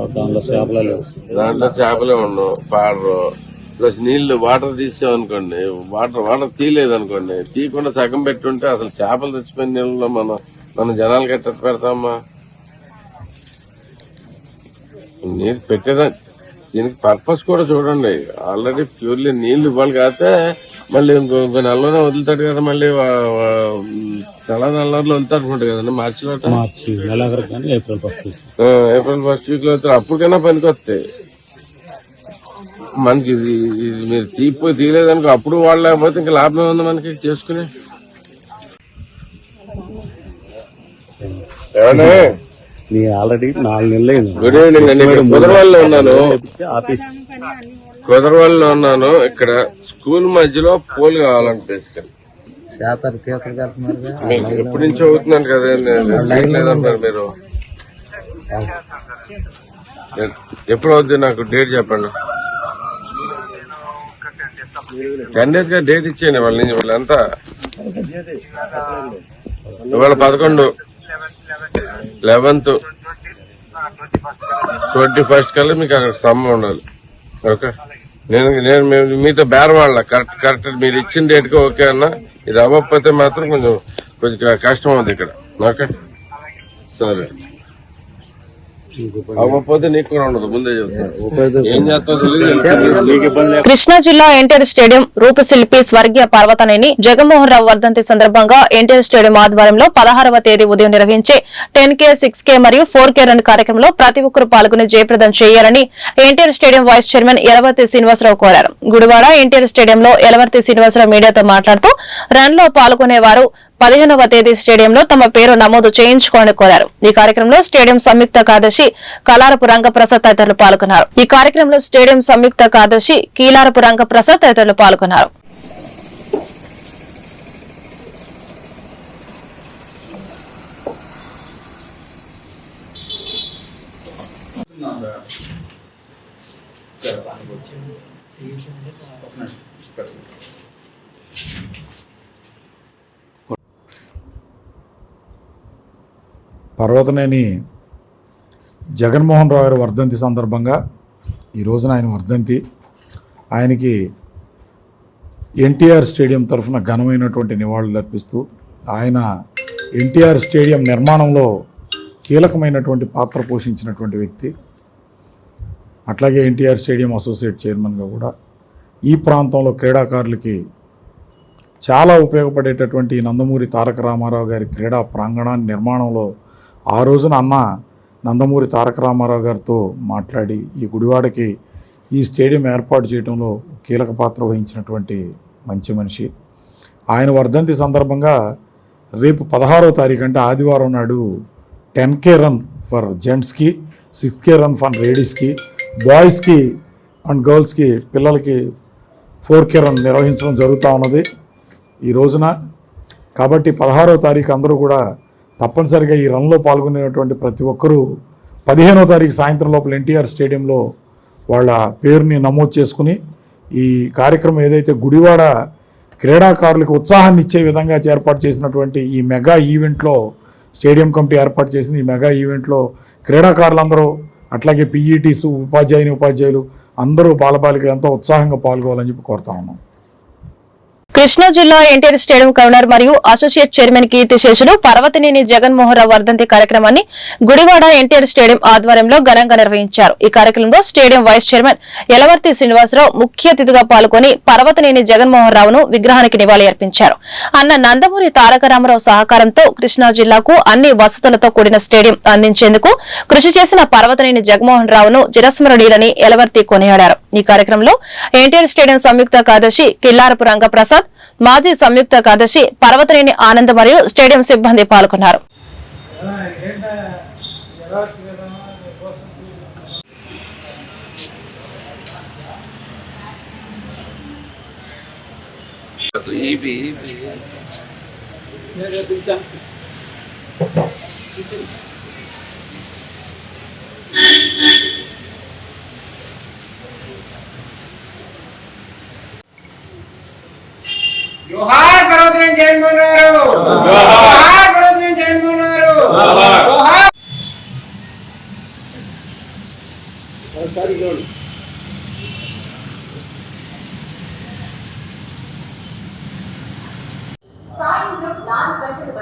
దాంట్లో చేపలే ఉండవు, పాడరు. ప్లస్ నీళ్లు వాటర్ తీసామనుకోండి, వాటర్ తీయలేదు అనుకోండి, తీయకుండా సగం పెట్టుంటే అసలు చేపలు తెచ్చిపోయిన నీళ్ళలో మనం జనాలు కట్ట పెడతామా? నీరు పెట్టేదా దీనికి పర్పస్ కూడా చూడండి. ఆల్రెడీ ప్యూర్లీ నీళ్లు ఇవ్వాలి కాకపోతే మళ్ళీ ఇంకో నెలలోనే వదులుతాడు కదా, మళ్ళీ నెలలో వదులుతాడు అనుకుంటా కదండి, మార్చిలో ఏప్రిల్ ఫస్ట్ వీక్ లో వస్తారు. అప్పటికైనా పనికి వస్తాయి మనకి. ఇది మీరు తీయలేదనుకో, అప్పుడు వాళ్ళు లేకపోతే ఇంకా లాభం ఉంది మనకి చేసుకుని. ఆల్రెడీ 4 నెలలు గుడ్ ఈవినింగ్ అండి. కుదరవల్లిలో ఉన్నాను. ఇక్కడ స్కూల్ మధ్యలో పోల్ కావాలంటే బేసికల్ ఎప్పటి నుంచి అవుతున్నాను కదా, లేదంటారు మీరు. ఎప్పుడు అవుతుంది నాకు డేట్ చెప్పండి. 10 days గా డేట్ ఇచ్చేయండి వాళ్ళ నుంచి. వాళ్ళంతా ఇవాళ 11, 11th, 21st కల్లా మీకు అక్కడ స్తంభం ఉండాలి. ఓకే, నేను మీతో బేరం వాళ్ళ కరెక్ట్ మీరు ఇచ్చిన డేట్ కి ఓకే అన్నా. ఇది అవ్వకపోతే మాత్రం కొంచెం కష్టం అవుతుంది ఇక్కడ. ఓకే సరే, అవ్వకపోతే నీకు కూడా ఉండదు, ముందే చెప్తాను. ఏం చేస్తావు తెలియదు. కృష్ణా జిల్లా ఎన్టీఆర్ స్టేడియం రూపశిల్పి స్వర్గీయ పర్వతనేని జగన్మోహన్ రావు వర్ధంతి సందర్భంగా ఎన్టీఆర్ స్టేడియం ఆధ్వర్యంలో 16వ తేదీ ఉదయం నిర్వహించే 10K, 6K మరియు 4K రన్ కార్యక్రమంలో ప్రతి ఒక్కరూ పాల్గొని జయప్రదం చేయాలని NTR stadium vice chairman Yalavarthi Srinivasarao కోరారు. గుడివాడ ఎన్టీఆర్ స్టేడియంలో యలవర్తి శ్రీనివాసరావు మీడియాతో మాట్లాడుతూ రన్ లో పాల్గొనేవారు 15వ తేదీ స్టేడియంలో తమ పేరు నమోదు చేయించుకోవాలని కోరారు. ఈ కార్యక్రమంలో స్టేడియం సంయుక్త కార్యదర్శి కలారపు రంగప్రసాద్ తదితరులు పాల్గొన్నారు. ఈ కార్యక్రమంలో స్టేడియం సంయుక్త కార్యదర్శి కీలారపు రంగప్రసాద్ తదితరులు పాల్గొన్నారు. పర్వతనేని జగన్మోహన్ రావు గారి వర్ధంతి సందర్భంగా ఈ రోజున ఆయన వర్ధంతి. ఆయనకి ఎన్టీఆర్ స్టేడియం తరఫున ఘనమైనటువంటి నివాళులు అర్పిస్తూ, ఆయన ఎన్టీఆర్ స్టేడియం నిర్మాణంలో కీలకమైనటువంటి పాత్ర పోషించినటువంటి వ్యక్తి. అట్లాగే ఎన్టీఆర్ స్టేడియం అసోసియేట్ చైర్మన్గా కూడా ఈ ప్రాంతంలో క్రీడాకారులకి చాలా ఉపయోగపడేటటువంటి నందమూరి తారక రామారావు గారి క్రీడా ప్రాంగణాన్ని నిర్మాణంలో ఆ రోజున అన్న నందమూరి తారక రామారావు గారితో మాట్లాడి ఈ గుడివాడకి ఈ స్టేడియం ఏర్పాటు చేయడంలో కీలక పాత్ర వహించినటువంటి మంచి మనిషి. ఆయన వర్ధంతి సందర్భంగా రేపు 16వ తారీఖు అంటే ఆదివారం నాడు 10K రన్ ఫర్ జెంట్స్కి, 6K రన్ ఫర్ లేడీస్కి, బాయ్స్కి అండ్ గర్ల్స్కి పిల్లలకి 4K రన్ నిర్వహించడం జరుగుతూ ఉన్నది ఈ రోజున. కాబట్టి 16వ తారీఖు అందరూ కూడా తప్పనిసరిగా ఈ రన్లో పాల్గొనేటువంటి ప్రతి ఒక్కరూ 15వ తారీఖు సాయంత్రం లోపల ఎన్టీఆర్ స్టేడియంలో వాళ్ళ పేరుని నమోదు చేసుకుని ఈ కార్యక్రమం ఏదైతే గుడివాడ క్రీడాకారులకు ఉత్సాహాన్ని ఇచ్చే విధంగా ఏర్పాటు చేసినటువంటి ఈ మెగా ఈవెంట్లో స్టేడియం కమిటీ ఏర్పాటు చేసింది. ఈ మెగా ఈవెంట్లో క్రీడాకారులందరూ అట్లాగే పీఈటీస్, ఉపాధ్యాయులు అందరూ బాలబాలికలు ఎంతో ఉత్సాహంగా పాల్గొవాలని చెప్పి కోరుతా ఉన్నాం. కృష్ణా జిల్లా ఎన్టీఆర్ స్టేడియం గవర్నర్ మరియు అసోసియేట్ చైర్మన్ కీర్తిశేషులు పర్వతనేని జగన్మోహన్ రావు వర్ధంతి కార్యక్రమాన్ని గుడివాడ ఎన్టీఆర్ స్టేడియం ఆధ్వర్యంలో ఘనంగా నిర్వహించారు. ఈ కార్యక్రమంలో stadium vice chairman Yalavarthi Srinivasarao ముఖ్య అతిథిగా పాల్గొని పర్వతనేని జగన్మోహన్ రావును విగ్రహానికి నివాళి అర్పించారు. అన్న నందమూరి తారక రామారావు సహకారంతో కృష్ణా జిల్లాకు అన్ని వసతులతో కూడిన స్టేడియం అందించేందుకు కృషి చేసిన పర్వతనేని జగన్మోహన్ రావును చిరస్మరణీయులని యలవర్తి కొనియాడారు. ఈ కార్యక్రమంలో ఎన్టీఆర్ స్టేడియం సంయుక్త కార్యదర్శి కిల్లారపు రంగప్రసాద్, ప్రసాద్, మాజీ సంయుక్త కార్యదర్శి పర్వతనేని ఆనంద్ మరియు స్టేడియం సిబ్బంది పాల్గొన్నారు. जोहार बड़ौदा जयमोहन गारू जोहार बड़ौदा जयमोहन गारू जोहार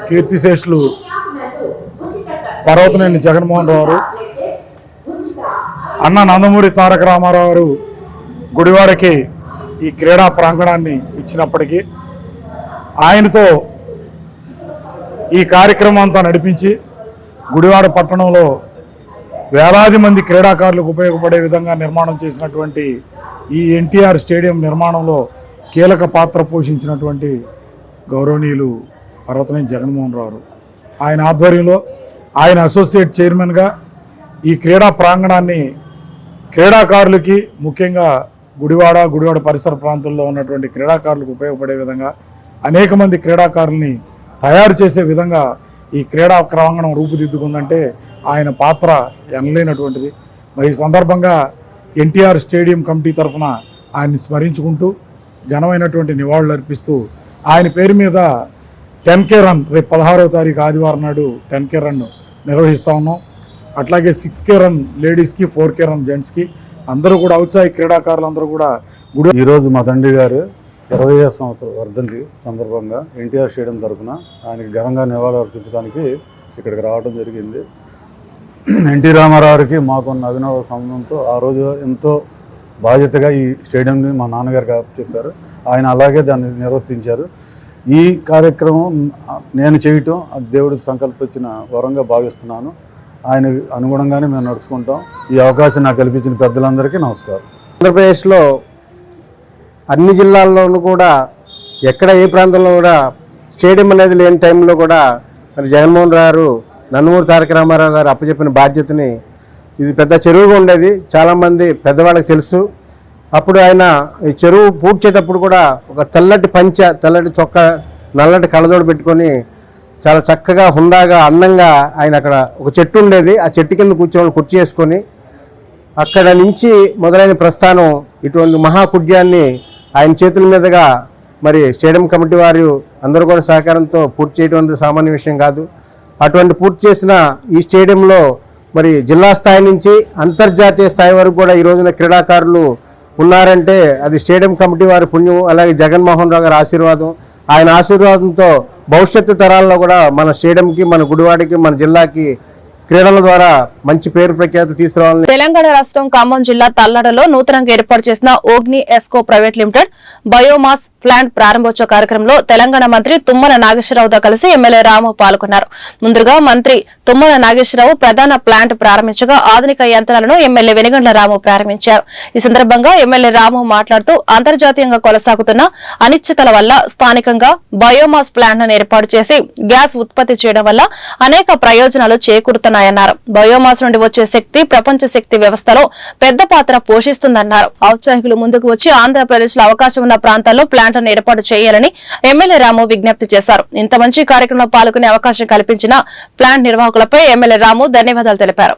కీర్తిశేషులు పర్వతనేని జగన్మోహన్ రావు గారు, అన్న నందమూరి తారక రామారావు గారు గుడివాడకి ఈ క్రీడా ప్రాంగణాన్ని ఇచ్చినప్పటికీ ఆయనతో ఈ కార్యక్రమం అంతా నడిపించి గుడివాడ పట్టణంలో వేలాది మంది క్రీడాకారులకు ఉపయోగపడే విధంగా నిర్మాణం చేసినటువంటి ఈ ఎన్టీఆర్ స్టేడియం నిర్మాణంలో కీలక పాత్ర పోషించినటువంటి గౌరవనీయులు పర్వతనేని జగన్మోహన్ రావు. ఆయన ఆధ్వర్యంలో ఆయన అసోసియేట్ చైర్మన్గా ఈ క్రీడా ప్రాంగణాన్ని క్రీడాకారులకి, ముఖ్యంగా గుడివాడ పరిసర ప్రాంతాల్లో ఉన్నటువంటి క్రీడాకారులకు ఉపయోగపడే విధంగా అనేక మంది క్రీడాకారుల్ని తయారు చేసే విధంగా ఈ క్రీడా ప్రాంగణం రూపుదిద్దుకుందంటే ఆయన పాత్ర ఎనలేనటువంటిది. మరి ఈ సందర్భంగా ఎన్టీఆర్ స్టేడియం కమిటీ తరఫున ఆయన్ని స్మరించుకుంటూ ఘనమైనటువంటి నివాళులు అర్పిస్తూ ఆయన పేరు మీద 10K రన్ రేపు 16వ తారీఖు ఆదివారం నాడు 10K రన్ నిర్వహిస్తూ ఉన్నాం. అట్లాగే 6K రన్ లేడీస్కి, 4K రన్ జెంట్స్కి, అందరూ కూడా ఔత్సాహిక క్రీడాకారులందరూ కూడా ఈరోజు మా తండ్రి గారు 20వ సంవత్సరం వర్ధంతి సందర్భంగా ఎన్టీఆర్ స్టేడియం తరఫున ఆయనకి ఘనంగా నివాళులు అర్పించడానికి ఇక్కడికి రావడం జరిగింది. ఎన్టీ రామారావుకి మాకున్న అభినవ సంబంధంతో ఆ రోజు ఎంతో బాధ్యతగా ఈ స్టేడియంని మా నాన్నగారు చెప్పారు. ఆయన అలాగే దాన్ని నిర్వర్తించారు. ఈ కార్యక్రమం నేను చేయటం దేవుడికి సంకల్పించిన వరంగా భావిస్తున్నాను. ఆయన అనుగుణంగానే మేము నడుచుకుంటాం. ఈ అవకాశం నాకు కల్పించిన పెద్దలందరికీ నమస్కారం. ఆంధ్రప్రదేశ్లో అన్ని జిల్లాల్లోనూ కూడా ఎక్కడ ఏ ప్రాంతంలో కూడా స్టేడియం అనేది లేని టైంలో కూడా మరి జగన్మోహన్ రావు, నందమూరి తారక రామారావు గారు అప్పచెప్పిన బాధ్యతని, ఇది పెద్ద చెరువుగా ఉండేది, చాలామంది పెద్దవాళ్ళకి తెలుసు. అప్పుడు ఆయన ఈ చెరువు పూడ్చేటప్పుడు కూడా ఒక తెల్లటి పంచ, తెల్లటి చొక్కా, నల్లటి కళ్ళజోడు పెట్టుకొని చాలా చక్కగా, హుందాగా, అందంగా ఆయన అక్కడ ఒక చెట్టు ఉండేది, ఆ చెట్టు కింద కూర్చొని కుర్చీ వేసుకొని అక్కడ నుంచి మొదలైన ప్రస్థానం ఇటువంటి మహాకుడ్యాన్ని ఆయన చేతుల మీదుగా మరి స్టేడియం కమిటీ వారు అందరూ కూడా సహకారంతో పూర్తి చేయడం అనేది సామాన్య విషయం కాదు. అటువంటి పూర్తి చేసిన ఈ స్టేడియంలో మరి జిల్లా స్థాయి నుంచి అంతర్జాతీయ స్థాయి వరకు కూడా ఈ రోజున క్రీడాకారులు ఉన్నారంటే అది స్టేడియం కమిటీ వారి పుణ్యం, అలాగే జగన్మోహన్ రావు గారి ఆశీర్వాదం. ఆయన ఆశీర్వాదంతో భవిష్యత్తు తరాల్లో కూడా మన స్టేడియంకి, మన గుడివాడకి, మన జిల్లాకి క్రీడల ద్వారా మంచి పేరు ప్రఖ్యాతి తీసుకురావాలని. తెలంగాణ రాష్ట్రం ఖమ్మం జిల్లా తల్లాడలో నూతనంగా ఏర్పాటు చేసిన ఓగ్ని ఎస్కో ప్రైవేట్ లిమిటెడ్ బయోమాస్ ప్లాంట్ ప్రారంభోత్సవ కార్యక్రమంలో తెలంగాణ మంత్రి తుమ్మల నాగేశ్వరరావుతో కలిసి ఎమ్మెల్యే రాము పాల్గొన్నారు. ముందుగా మంత్రి తుమ్మల నాగేశ్వరరావు ప్రధాన ప్లాంట్ ప్రారంభించగా ఆధునిక యంత్రాలను ఎమ్మెల్యే వెనుగండ్ల రాము ప్రారంభించారు. ఈ సందర్భంగా ఎమ్మెల్యే రాము మాట్లాడుతూ అంతర్జాతీయంగా కొనసాగుతున్న అనిశ్చితల వల్ల స్థానికంగా బయోమాస్ ప్లాంట్ ఏర్పాటు చేసి గ్యాస్ ఉత్పత్తి చేయడం వల్ల అనేక ప్రయోజనాలు చేకూరుతున్నాయన్నారు. బయోమాస్ నుండి వచ్చే శక్తి ప్రపంచ శక్తి వ్యవస్థలో పెద్ద పాత్ర పోషిస్తుందన్నారు. ఔత్సాహికులు ముందుకు వచ్చి ఆంధ్రప్రదేశ్ లో అవకాశం ఉన్న ప్రాంతాల్లో ప్లాంట్లను ఏర్పాటు చేయాలని ఎమ్మెల్యే రాము విజ్ఞప్తి చేశారు. ఇంత మంచి కార్యక్రమంలో పాల్గొనే అవకాశం కల్పించిన ప్లాంట్ నిర్వాహకులపై ఎమ్మెల్యే రాము ధన్యవాదాలు తెలిపారు.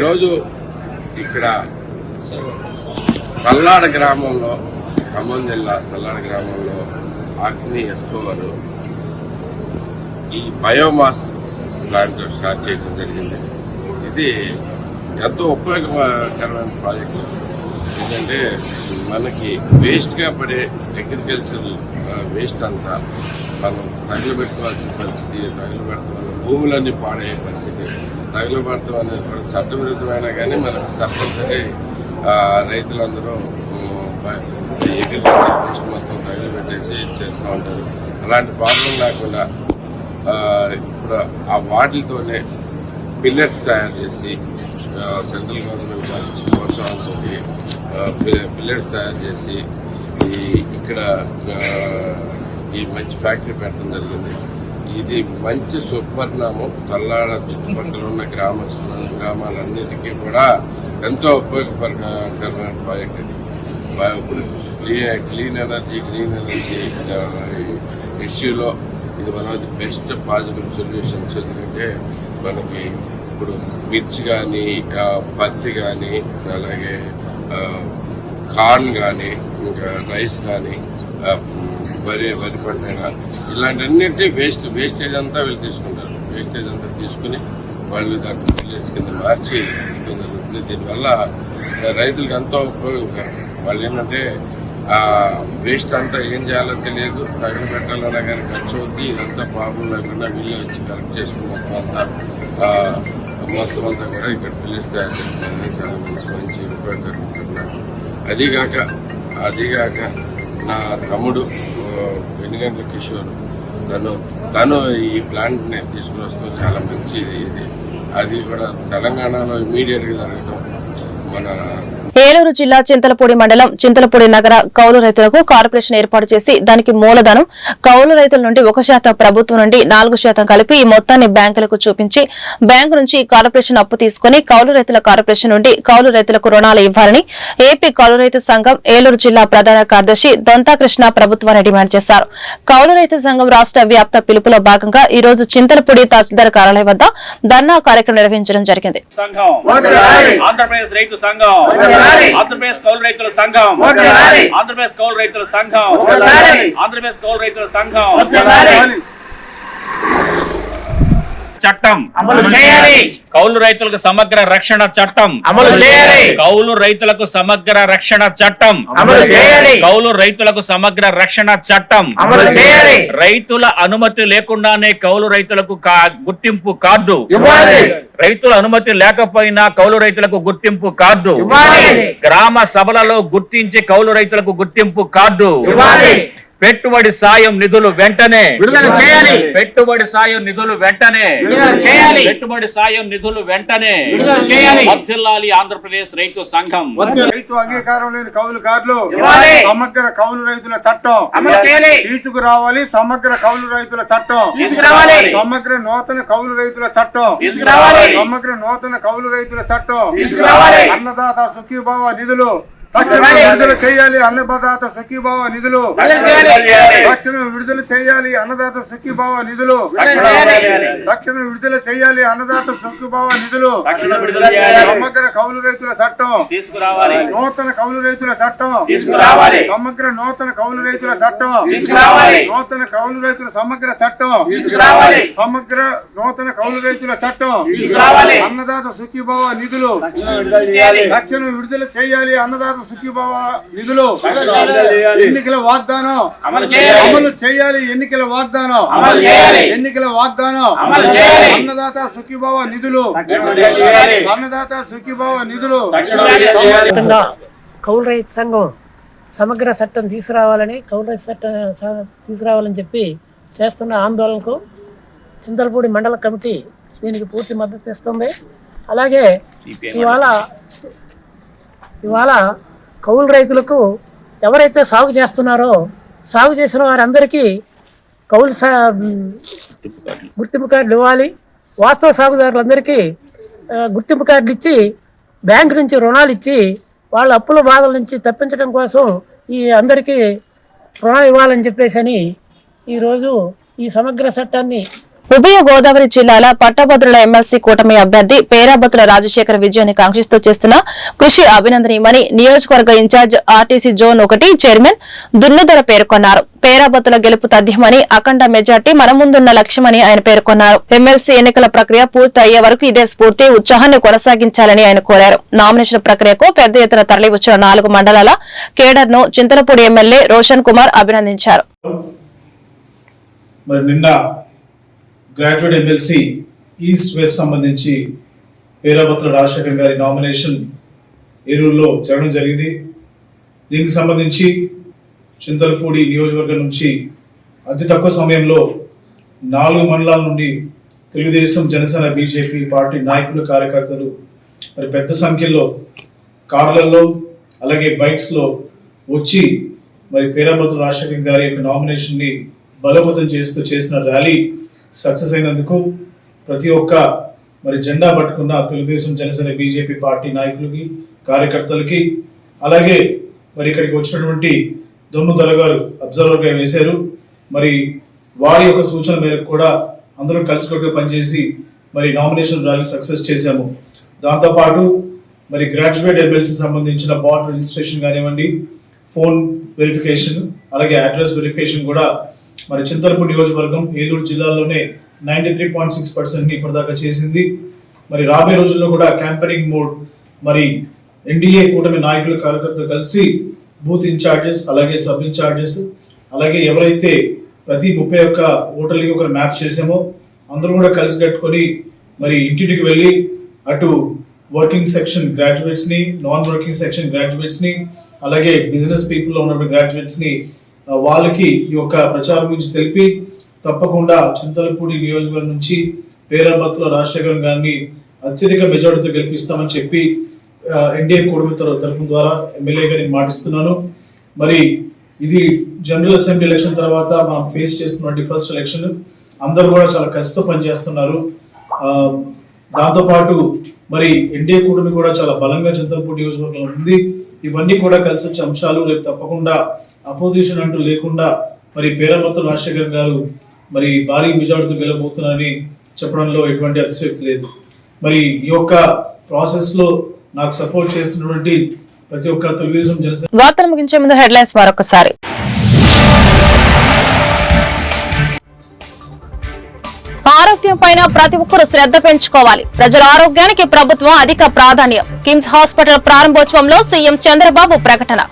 ఈరోజు ఇక్కడ పల్నాడు గ్రామంలో ఖమ్మం జిల్లా తల్లాడ గ్రామంలో అగ్ని ఎస్కో వారు ఈ బయోమాస్ ప్లాంట్ స్టార్ట్ చేయడం జరిగింది. ఇది ఎంతో ఉపయోగకరమైన ప్రాజెక్టు. ఎందుకంటే మనకి వేస్ట్గా పడే అగ్రికల్చర్ వేస్ట్ అంతా మనం తగులబెట్టుకోవాల్సిన పరిస్థితి, తగులబెట్టుకోవాలి భూములన్నీ పాడయ్యే పరిస్థితి, తగులబెడతాం అనేది కూడా చట్టవిరుద్ధమైనా కానీ మనకు తప్పనిసరి రైతులందరూ అగ్రికల్చర్ వేస్ట్ మొత్తం తగులబెట్టేసి చేస్తూ ఉంటారు. అలాంటి ప్రాబ్లం లేకుండా ఇప్పుడు ఆ వాటితోనే పిల్లెట్స్ తయారు చేసి సెంట్రల్ గవర్నమెంట్ ప్రోత్సాహంతో పిల్లెట్స్ తయారు చేసి ఇక్కడ ఈ మంచి ఫ్యాక్టరీ పెట్టడం జరిగింది. ఇది మంచి సుపరిణామం. తల్లాడ చుట్టుపక్కల ఉన్న గ్రామాలన్నిటికీ కూడా ఎంతో ఉపయోగకరమైన ప్రాజెక్ట్ ఇది. క్లీన్ ఎనర్జీ ఇష్యూలో ఇది one of the best possible solutions. ఎందుకంటే మనకి ఇప్పుడు మిర్చి కానీ, పత్తి కానీ, అలాగే కార్న్ కానీ, ఇంకా రైస్ కానీ, వరి పంటైనా ఇలాంటి వేస్టేజ్ అంతా వీళ్ళు తీసుకుంటారు. వేస్టేజ్ అంతా తీసుకుని వాళ్ళు దాంట్లో విలేజ్ కింద మార్చి ఇవ్వడం జరుగుతుంది. దీనివల్ల రైతులకు ఎంతో ఉపయోగకరం. వాళ్ళు ఏంటంటే వేస్ట్ అంతా ఏం చేయాలో తెలియదు, తగిన పెట్టాలన్నా కానీ ఖర్చు అవుతుంది. ఇదంతా ప్రాబ్లం లేకుండా వీళ్ళు వచ్చి కలెక్ట్ చేసుకుని మొత్తం అంతా కూడా ఇక్కడ విలేజ్ తయారు చేస్తుంది. చాలా మంచి ఉపయోగకరంగా. అదిగాక నా తమ్ముడు వెనుగండ్ల కిషోర్ తను ఈ ప్లాంట్ ని తీసుకుని వస్తూ చాలా మంచి ఇది. అది కూడా తెలంగాణలో ఇమీడియట్ గా జరగడం. మన ఏలూరు జిల్లా చింతలపూడి మండలం చింతలపూడి నగర కౌలు రైతులకు కార్పొరేషన్ ఏర్పాటు చేసి దానికి మూలధనం కౌలు రైతుల నుండి 1% ప్రభుత్వం నుండి 4% కలిపి ఈ మొత్తాన్ని బ్యాంకులకు చూపించి బ్యాంకు నుంచి కార్పొరేషన్ అప్పు తీసుకుని కౌలు రైతుల కార్పొరేషన్ నుండి కౌలు రైతులకు రుణాలు ఇవ్వాలని ఏపీ కౌలు రైతు సంఘం ఏలూరు జిల్లా ప్రధాన కార్యదర్శి దొంతాకృష్ణ ప్రభుత్వాన్ని డిమాండ్ చేశారు. కౌలు రైతు సంఘం రాష్ట్ర వ్యాప్త పిలుపులో భాగంగా ఈ రోజు చింతలపూడి తహసీల్దార్ కార్యాలయం వద్ద ధర్నా కార్యక్రమం నిర్వహించడం జరిగింది. ఆంధ్రప్రదేశ్ కౌలు రైతుల సంఘం, ఆంధ్రప్రదేశ్ కౌలు రైతుల సంఘం, ఆంధ్రప్రదేశ్ కౌలు రైతుల సంఘం చట్టం అమలు చేయాలి. కౌలు రైతులకు సమగ్ర రక్షణ చట్టం అమలు చేయాలి. కౌలు రైతులకు సమగ్ర రక్షణ చట్టం అమలు చేయాలి. కౌలు రైతులకు సమగ్ర రక్షణ చట్టం అమలు చేయాలి. రైతుల అనుమతి లేకుండానే కౌలు రైతులకు గుర్తింపు కార్డు ఇవ్వాలి. రైతుల అనుమతి లేకపోయినా కౌలు రైతులకు గుర్తింపు కార్డు ఇవ్వాలి. గ్రామ సభలలో గుర్తించి కౌలు రైతులకు గుర్తింపు కార్డు ఇవ్వాలి. పెట్టుబడి సాయం నిధులు వెంటనే విడుదల చేయాలి. పెట్టుబడి సాయం నిధులు వెంటనే విడుదల చేయాలి. పెట్టుబడి సాయం నిధులు వెంటనే విడుదల చేయాలి. వర్ధిల్లాలి ఆంధ్రప్రదేశ్ రైతు సంఘం. రైతు అంగీకారం లేని కౌలు కార్డులు ఇవ్వాలి. సమగ్ర కౌలు రైతుల చట్టం అమలు చేయాలి. తీసుకురావాలి. సమగ్ర కౌలు రైతుల చట్టం తీసుకురావాలి. సమగ్ర నూతన కౌలు రైతుల చట్టం తీసుకురావాలి. సమగ్ర నూతన కౌలు రైతుల చట్టం తీసుకురావాలి. అన్నదాత సుఖీభావ నిధులు తక్షణం విడుదల చేయాలి. అన్నదాత సుఖీభావ నిధులు తక్షణం విడుదల చేయాలి. అన్నదాత సుఖీభావ నిధులు తక్షణం విడుదల చేయాలి. అన్నదాత సుఖీభావ నిధులు సమగ్ర కౌలు రైతుల చట్టం తీసుకురావాలి. నూతన కౌలు రైతుల చట్టం తీసుకురావాలి. సమగ్ర నూతన కౌలు రైతుల చట్టం తీసుకురావాలి. నూతన కౌలు రైతుల సమగ్ర చట్టం తీసుకురావాలి. సమగ్ర నూతన కౌలు రైతుల చట్టం తీసుకురావాలి. అన్నదాత సుఖీభావ నిధులు తక్షణం విడుదల చేయాలి. అన్నదాత సుఖీభావ నిధులు ఎన్నికల వాగ్దానం అమలు చేయాలి. ఎన్నికల వాగ్దానం ఎన్నికల వాగ్దానం అన్నదాత సుఖీభావ నిధులు అన్నదాత సుఖీభావ నిధులు. కౌలు రైతు సంఘం సమగ్ర చట్టం తీసుకురావాలని కౌలు రైతు చట్టం తీసుకురావాలని చెప్పి చేస్తున్న ఆందోళనకు చింతలపూడి మండల కమిటీ దీనికి పూర్తి మద్దతు ఇస్తుంది. అలాగే ఇవాళ కౌలు రైతులకు ఎవరైతే సాగు చేస్తున్నారో సాగు చేసిన వారందరికీ కౌలు గుర్తింపు కార్డులు ఇవ్వాలి. వాస్తవ సాగుదారులందరికీ గుర్తింపు కార్డులు ఇచ్చి బ్యాంకు నుంచి రుణాలు ఇచ్చి వాళ్ళ అప్పుల బాధల నుంచి తప్పించడం కోసం ఈ అందరికీ రుణాలు ఇవ్వాలని చెప్పేసి ఈరోజు ఈ సమగ్ర చట్టాన్ని ఉభయ గోదావరి జిల్లాల పట్టభద్రుల ఎమ్మెల్సీ కూటమి అభ్యర్థి పేరాబత్తుల రాజశేఖర్ విజయాన్ని కాంక్షిస్తూ చేస్తున్న కృషి అభినందనీయమని నియోజకవర్గ ఇన్ఛార్జ్ ఆర్టీసీ జోన్ 1 చైర్మన్ దున్నుదర పేర్కొన్నారు. పేరాబత్తుల గెలుపు తథ్యమని, అఖండ మెజార్టీ మన ముందున్న లక్ష్యమని ఆయన పేర్కొన్నారు. ఎమ్మెల్సీ ఎన్నికల ప్రక్రియ పూర్తి అయ్యే వరకు ఇదే స్ఫూర్తి, ఉత్సాహాన్ని కొనసాగించాలని ఆయన కోరారు. నామినేషన్ ప్రక్రియకు పెద్ద ఎత్తున తరలివచ్చిన 4 మండలాల కేడర్ ను చింతలపూడి ఎమ్మెల్యే రోషన్ కుమార్ అభినందించారు. గ్రాడ్యుయేట్ ఎమ్మెల్సీ ఈస్ట్ వెస్ట్ సంబంధించి పేరాబత్తుల రాజశేఖర్ గారి నామినేషన్ ఏలూరులో జరగడం జరిగింది. దీనికి సంబంధించి చింతలపూడి నియోజకవర్గం నుంచి అతి తక్కువ సమయంలో 4 మండలాల నుండి తెలుగుదేశం, జనసేన, బీజేపీ పార్టీ నాయకులు, కార్యకర్తలు మరి పెద్ద సంఖ్యలో కార్లలో అలాగే బైక్స్లో వచ్చి మరి పేరాబత్తుల రాజశేఖర్ గారి యొక్క నామినేషన్ని బలోపేతం చేస్తూ చేసిన ర్యాలీ సక్సెస్ అయినందుకు ప్రతి ఒక్క మరి జెండా పట్టుకున్న తెలుగుదేశం, జనసేన, బీజేపీ పార్టీ నాయకులకి, కార్యకర్తలకి, అలాగే మరి ఇక్కడికి వచ్చినటువంటి దొన్నుదల గారు అబ్జర్వర్గా వేశారు. మరి వారి యొక్క సూచన మేరకు కూడా అందరం కలిసికట్టుగా పనిచేసి మరి నామినేషన్ ర్యాలీ సక్సెస్ చేశాము. దాంతోపాటు మరి గ్రాడ్యుయేట్ ఎమ్మెల్సీ సంబంధించిన బాట్ రిజిస్ట్రేషన్ కానివ్వండి, ఫోన్ వెరిఫికేషన్, అలాగే అడ్రస్ వెరిఫికేషన్ కూడా మరి చింతలపూడి నియోజకవర్గం ఏలూరు జిల్లాలోనే 93.6% ఇప్పటిదాకా చేసింది. మరి రాబోయే రోజుల్లో కూడా క్యాంపెయినింగ్ మోడ్ మరి ఎన్డీఏ కూటమి నాయకులు, కార్యకర్తలు కలిసి బూత్ ఇన్ఛార్జెస్, అలాగే సబ్ ఇన్ఛార్జెస్, అలాగే ఎవరైతే ప్రతి 31 ఓటర్లకి ఒక మ్యాప్ చేసామో అందరూ కూడా కలిసి కట్టుకొని మరి ఇంటింటికి వెళ్ళి అటు వర్కింగ్ సెక్షన్ గ్రాడ్యుయేట్స్ ని, నాన్ వర్కింగ్ సెక్షన్ గ్రాడ్యుయేట్స్ ని, అలాగే బిజినెస్ పీపుల్ లో ఉన్న గ్రాడ్యుయేట్స్ ని వాళ్ళకి ఈ యొక్క ప్రచారం గురించి తెలిపి తప్పకుండా చింతలపూడి నియోజకవర్గం నుంచి పేరాబత్తుల రాజశేఖర్ గారిని అత్యధిక మెజార్టీతో గెలిపిస్తామని చెప్పి ఎన్డీఏ కూటమి తరఫు ద్వారా ఎమ్మెల్యే గారికి మాటిస్తున్నాను. మరి ఇది జనరల్ అసెంబ్లీ ఎలక్షన్ తర్వాత మనం ఫేస్ చేస్తున్నటువంటి ఫస్ట్ ఎలక్షన్. అందరూ కూడా చాలా కసితో పనిచేస్తున్నారు. దాంతోపాటు మరి ఎన్డీఏ కూటమి కూడా చాలా బలంగా చింతలపూడి నియోజకవర్గంలో ఉంది. ఇవన్నీ కూడా కలిసి వచ్చే అంశాలు. రేపు తప్పకుండా అపోజిషన్ అంటూ లేకుండా మరి పేరాబత్తుల రాజశేఖర్ గారు మరి భారీ మెజార్టీతో గెలబోతున్నారని చెప్పడంలో ఎటువంటి అతిశయోక్తి లేదు. మరి ఈ యొక్క ప్రాసెస్ లో నాకు సపోర్ట్ చేస్తున్నటువంటి ప్రతి ఒక్క తెలుగుదేశం, జనసేన. వార్తలు ముగించే ముందు హెడ్లైన్స్ మరొకసారి. ఆరోగ్యం పైన ప్రతి ఒక్కరూ శ్రద్ధ పెంచుకోవాలి. ప్రజల ఆరోగ్యానికి ప్రభుత్వం అధిక ప్రాధాన్యం. కిమ్స్ హాస్పిటల్ ప్రారంభోత్సవంలో సీఎం చంద్రబాబు ప్రకటన.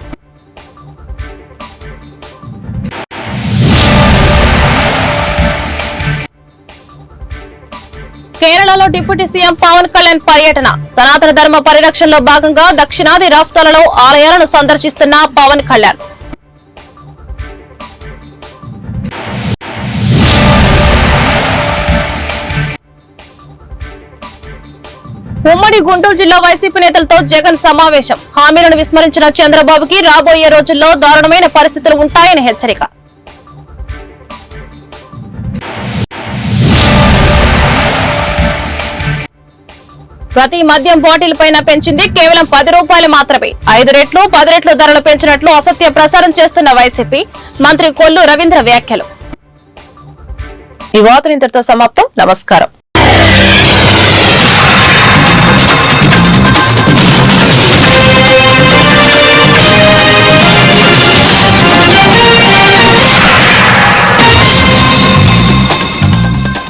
కేరళలో డిప్యూటీ సీఎం పవన్ కళ్యాణ్ పర్యటన. సనాతన ధర్మ పరిరక్షణలో భాగంగా దక్షిణాది రాష్ట్రాలలో ఆలయాలను సందర్శిస్తున్న పవన్ కళ్యాణ్. ఉమ్మడి గుంటూరు జిల్లా వైసీపీ నేతలతో జగన్ సమావేశం. హామీలను విస్మరించిన చంద్రబాబుకి రాబోయే రోజుల్లో దారుణమైన పరిస్థితులు ఉంటాయని హెచ్చరిక. ప్రతి మద్యం బాటిల్ పైన పెంచింది కేవలం 10 రూపాయలు మాత్రమే. 5 రెట్లు 10 రెట్లు ధరలు పెంచినట్లు అసత్య ప్రసారం చేస్తున్న వైసీపీ మంత్రి కొల్లు రవీంద్ర వ్యాఖ్యలు. ఈ వార్త ఇంతటితో సమాప్తం. నమస్కారం.